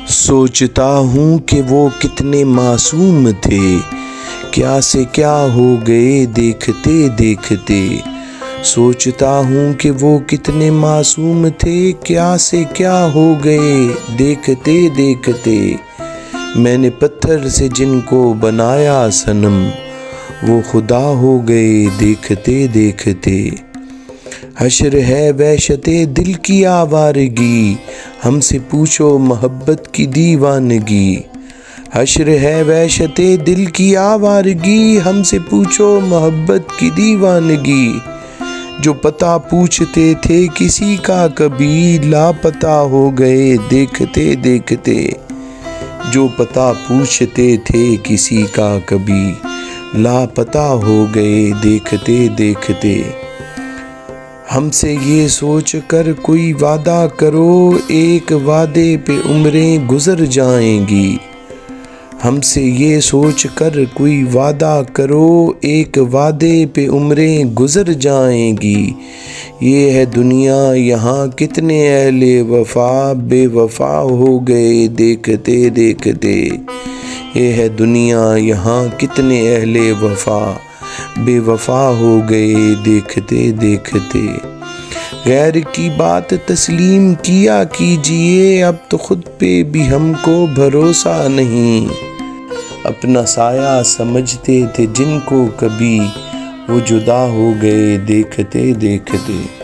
سوچتا ہوں کہ وہ کتنے معصوم تھے، کیا سے کیا ہو گئے دیکھتے دیکھتے۔ سوچتا ہوں کہ وہ کتنے معصوم تھے، کیا سے کیا ہو گئے دیکھتے دیکھتے۔ میں نے پتھر سے جن کو بنایا صنم، وہ خدا ہو گئے دیکھتے دیکھتے۔ حشر ہے وحشت دل کی آوارگی، ہم سے پوچھو محبت کی دیوانگی۔ حشر ہے وحشت دل کی آوارگی، ہم سے پوچھو محبت کی دیوانگی۔ جو پتہ پوچھتے تھے کسی کا کبھی، لاپتہ ہو گئے دیکھتے دیکھتے۔ جو پتہ پوچھتے تھے کسی کا کبھی، لاپتہ ہو گئے دیکھتے دیکھتے۔ ہم سے یہ سوچ کر کوئی وعدہ کرو، ایک وعدے پہ عمریں گزر جائیں گی۔ ہم سے یہ سوچ کر کوئی وعدہ کرو، ایک وعدے پہ عمریں گزر جائیں گی۔ یہ ہے دنیا یہاں کتنے اہل وفا، بے وفا ہو گئے دیکھتے دیکھتے۔ یہ ہے دنیا یہاں کتنے اہل وفا، بے وفا ہو گئے دیکھتے دیکھتے۔ غیر کی بات تسلیم کیا کیجئے، اب تو خود پہ بھی ہم کو بھروسہ نہیں۔ اپنا سایہ سمجھتے تھے جن کو کبھی، وہ جدا ہو گئے دیکھتے دیکھتے۔